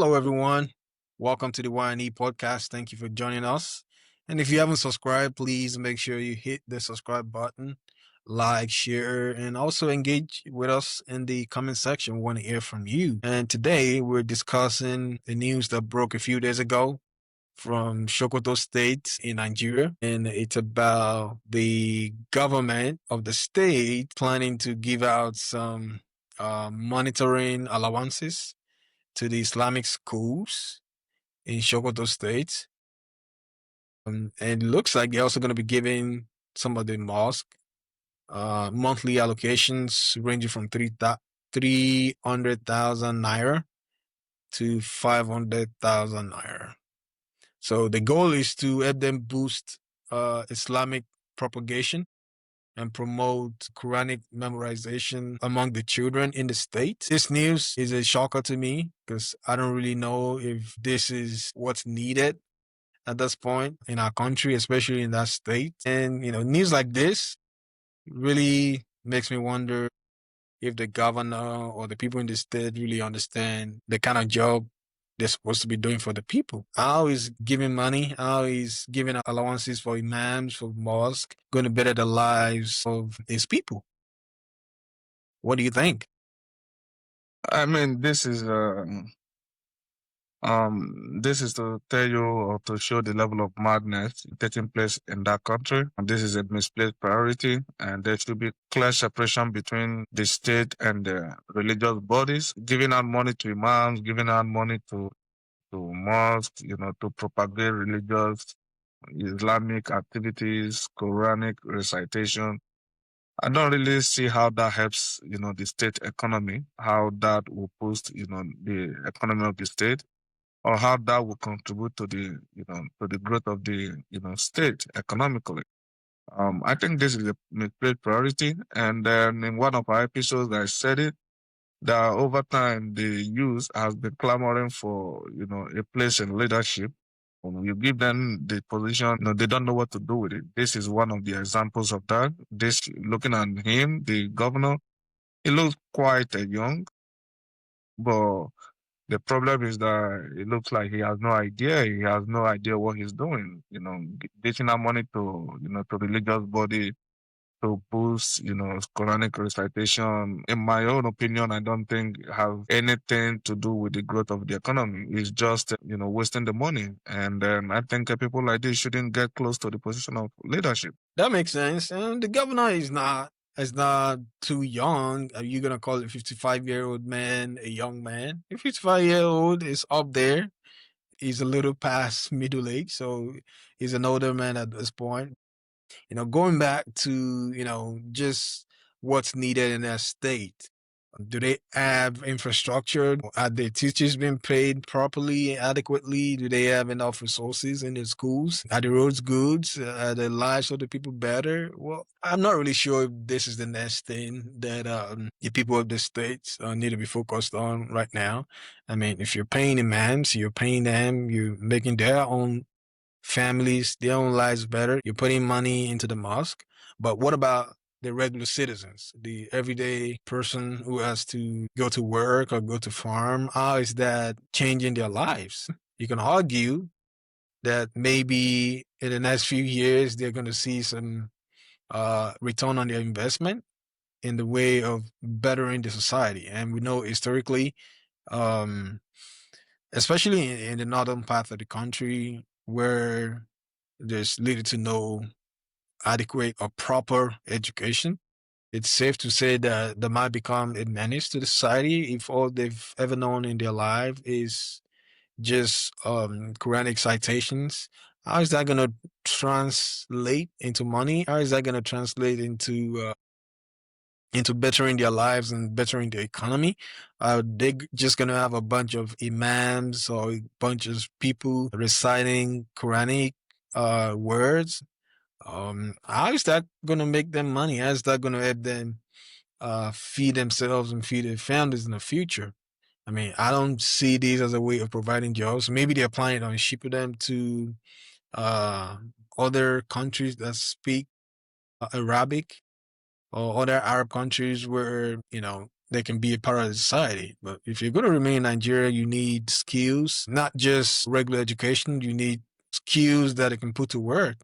Hello, everyone. Welcome to the Y&E podcast. Thank you for joining us. And if you haven't subscribed, please make sure you hit the subscribe button, like, share, and also engage with us in the comment section. We want to hear from you. And today we're discussing the news that broke a few days ago from Sokoto State in Nigeria. And it's about the government of the state planning to give out some monitoring allowances to the Islamic schools in Sokoto State. And it looks like they're also going to be giving some of the mosque monthly allocations ranging from 300,000 naira to 500,000 naira. So the goal is to help them boost Islamic propagation and promote Quranic memorization among the children in the state. This news is a shocker to me because I don't really know if this is what's needed at this point in our country, especially in that state. And, news like this really makes me wonder if the governor or the people in the state really understand the kind of job they're supposed to be doing for the people. How is giving money, how is giving allowances for imams, for mosque, going to better the lives of his people? What do you think? I mean, this is to tell you or to show the level of madness taking place in that country. And this is a misplaced priority, and there should be clear separation between the state and the religious bodies. Giving out money to imams, giving out money to mosques, to propagate religious Islamic activities, Quranic recitation. I don't really see how that helps, the state economy, how that will boost, the economy of the state, or how that will contribute to the growth of the, state economically. I think this is a great priority. And then in one of our episodes, I said it, that over time, the youth has been clamoring for, a place in leadership. When you give them the position, they don't know what to do with it. This is one of the examples of that. This, looking at him, the governor, he looks quite young, but the problem is that it looks like he has no idea. He has no idea what he's doing. Dishing out money to, to religious body to boost, Quranic recitation. In my own opinion, I don't think have anything to do with the growth of the economy. It's just, wasting the money. And I think people like this shouldn't get close to the position of leadership. That makes sense. And the governor is not too young. Are you gonna call a 55-year-old man a young man? A 55-year-old is up there. He's a little past middle age, so he's an older man at this point. Going back to, just what's needed in that state. Do they have infrastructure? Are the teachers being paid properly, adequately? Do they have enough resources in the schools? Are the roads good? Are the lives of the people better? Well, I'm not really sure if this is the next thing that the people of the states need to be focused on right now. I mean, if you're paying imams, you're paying them, you're making their own families, their own lives better. You're putting money into the mosque. But what about the regular citizens, the everyday person who has to go to work or go to farm? How is that changing their lives? You can argue that maybe in the next few years, they're going to see some return on their investment in the way of bettering the society. And we know historically, um, especially in the northern part of the country, where there's little to no adequate or proper education, it's safe to say that they might become a menace to the society if all they've ever known in their life is just Quranic citations. How is that going to translate into money? How is that going to translate into bettering their lives and bettering the economy? They just going to have a bunch of imams or a bunch of people reciting Quranic words? How is that going to make them money? How is that going to help them feed themselves and feed their families in the future? I mean, I don't see these as a way of providing jobs. Maybe they're planning on shipping them to uh, other countries that speak Arabic or other Arab countries where, they can be a part of the society. But if you're going to remain in Nigeria, you need skills, not just regular education. You need skills that they can put to work.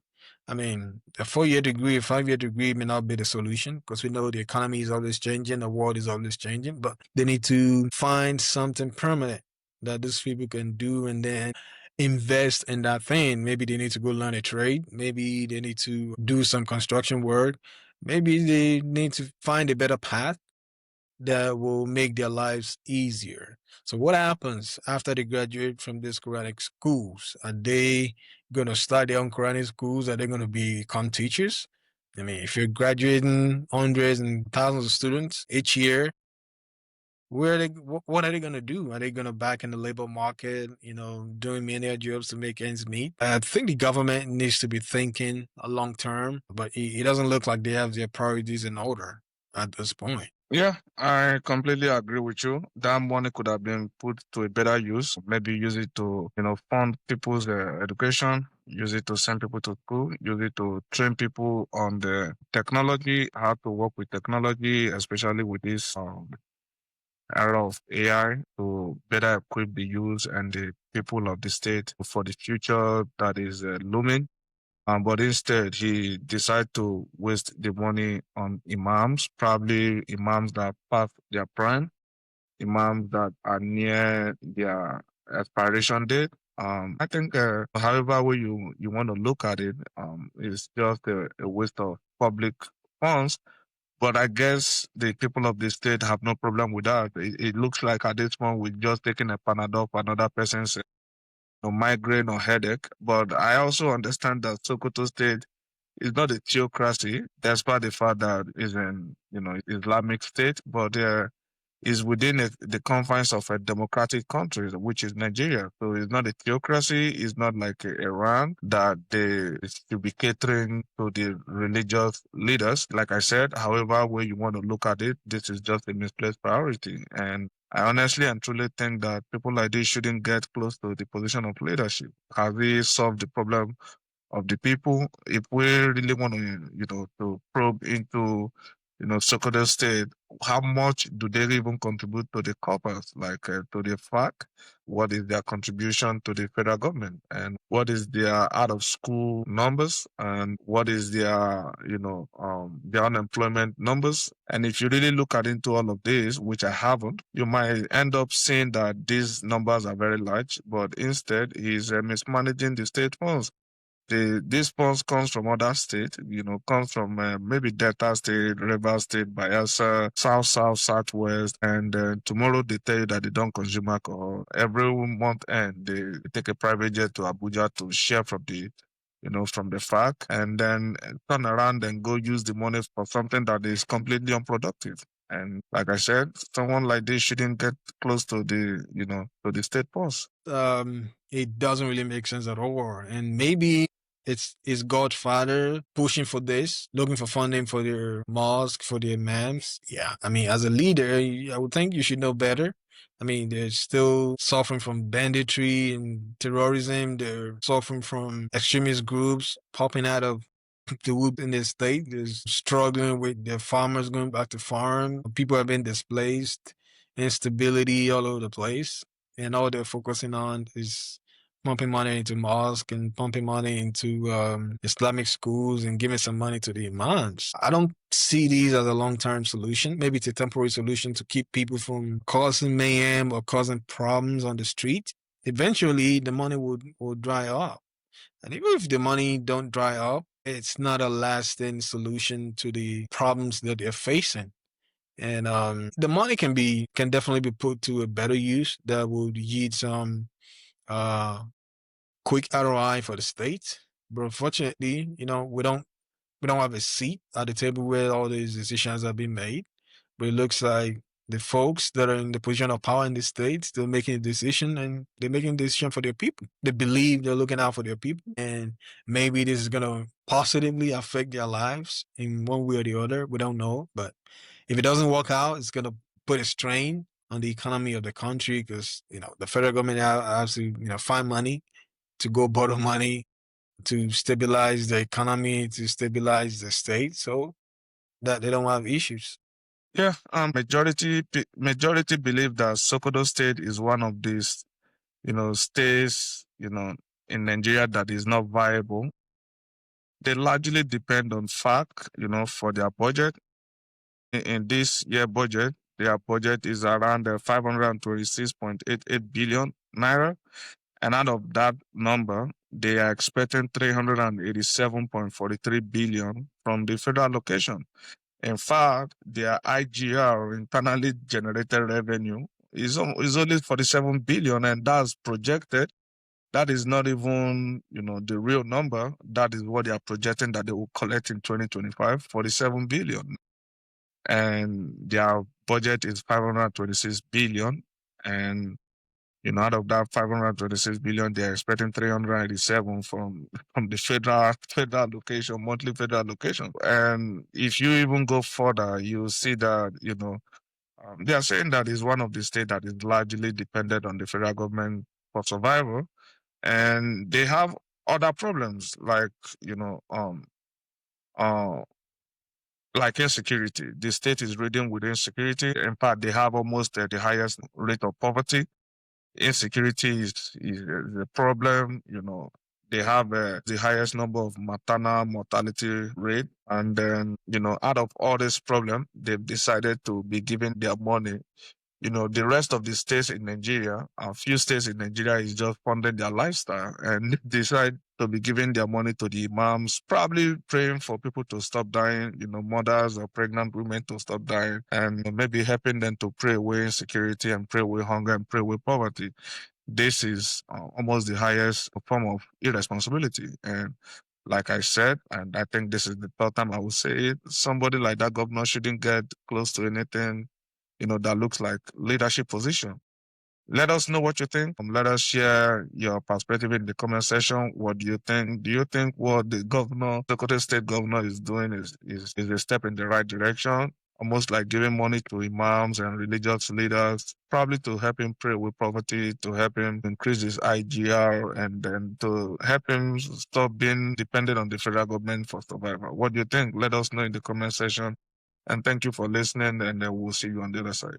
I mean, a 4-year degree, a 5-year degree may not be the solution because we know the economy is always changing, the world is always changing, but they need to find something permanent that these people can do and then invest in that thing. Maybe they need to go learn a trade. Maybe they need to do some construction work. Maybe they need to find a better path that will make their lives easier. So what happens after they graduate from these Quranic schools? Are they going to start their own Quranic schools? Are they going to become teachers? I mean, if you're graduating hundreds and thousands of students each year, where are they, what are they going to do? Are they going to back in the labor market, doing menial jobs to make ends meet? I think the government needs to be thinking long term, but it doesn't look like they have their priorities in order at this point. Yeah, I completely agree with you. That money could have been put to a better use. Maybe use it to, fund people's education, use it to send people to school, use it to train people on the technology, how to work with technology, especially with this era of AI, to better equip the youth and the people of the state for the future that is looming. But instead, he decided to waste the money on imams, probably imams that past their prime, imams that are near their expiration date. I think, however way you want to look at it, it's just a waste of public funds. But I guess the people of the state have no problem with that. It looks like at this point we're just taking a Panadol for another person's migraine or headache. But I also understand that Sokoto State is not a theocracy, despite the fact that it's an Islamic state, but is within the confines of a democratic country, which is Nigeria. So it's not a theocracy. It's not like Iran that they should be catering to the religious leaders. Like I said, however way you want to look at it, this is just a misplaced priority. And I honestly and truly think that people like this shouldn't get close to the position of leadership. Have we solved the problem of the people? If we really want to, to probe into, Sokoto State, how much do they even contribute to the corpus, like to the FAC? What is their contribution to the federal government? And what is their out of school numbers? And what is their unemployment numbers? And if you really look at into all of this, which I haven't, you might end up seeing that these numbers are very large, but instead he's mismanaging the state funds. This funds comes from other states, comes from maybe Delta State, River State, Bayelsa, Southwest, and tomorrow they tell you that they don't consume alcohol. Every month end, they take a private jet to Abuja to share from from the FAC, and then turn around and go use the money for something that is completely unproductive. And like I said, someone like this shouldn't get close to to the state boss. It doesn't really make sense at all. And maybe it's Godfather pushing for this, looking for funding for their mosque, for their imams. Yeah, I mean, as a leader, I would think you should know better. I mean, they're still suffering from banditry and terrorism. They're suffering from extremist groups popping out of the wood in the state. They're struggling with their farmers going back to farm. People have been displaced, instability all over the place. And all they're focusing on is pumping money into mosque and pumping money into Islamic schools and giving some money to the imams. I don't see these as a long-term solution. Maybe it's a temporary solution to keep people from causing mayhem or causing problems on the street. Eventually, the money will dry up. And even if the money don't dry up, it's not a lasting solution to the problems that they're facing. And the money can definitely be put to a better use that would yield some uh, quick ROI for the state. But unfortunately, we don't have a seat at the table where all these decisions are being made. But it looks like the folks that are in the position of power in the states, they're making a decision and they're making a decision for their people. They believe they're looking out for their people. And maybe this is going to positively affect their lives in one way or the other. We don't know. But if it doesn't work out, it's going to put a strain on the economy of the country because, the federal government has to, find money to go borrow money to stabilize the economy, to stabilize the state so that they don't have issues. Yeah, majority believe that Sokoto State is one of these, states, in Nigeria that is not viable. They largely depend on FARC, for their budget. In this year budget, their budget is around 526.88 billion naira. And out of that number, they are expecting 387.43 billion from the federal allocation. In fact, their IGR, internally generated revenue, is only 47 billion, and that's projected. That is not even, the real number. That is what they are projecting that they will collect in 2025, 47 billion. And their budget is 526 billion. And out of that 526 billion, they're expecting 387 from the federal allocation, monthly federal allocation. And if you even go further, you see that they are saying that is one of the states that is largely dependent on the federal government for survival, and they have other problems like uh, like insecurity. The state is ridden with insecurity. In fact, they have almost the highest rate of poverty. Insecurity is a problem. They have the highest number of maternal mortality rate, and then out of all this problem, they've decided to be giving their money. The rest of the states in Nigeria, a few states in Nigeria is just funding their lifestyle and decide to be giving their money to the imams, probably praying for people to stop dying, mothers or pregnant women to stop dying, and maybe helping them to pray away insecurity and pray away hunger and pray away poverty. This is almost the highest form of irresponsibility. And like I said, and I think this is the third time I will say it, somebody like that governor shouldn't get close to anything that looks like leadership position. Let us know what you think. Let us share your perspective in the comment section. What do you think? Do you think what the governor, Sokoto State governor, is doing is a step in the right direction? Almost like giving money to imams and religious leaders, probably to help him pray with poverty, to help him increase his IGR, and then to help him stop being dependent on the federal government for survival. What do you think? Let us know in the comment section. And thank you for listening, and we'll see you on the other side.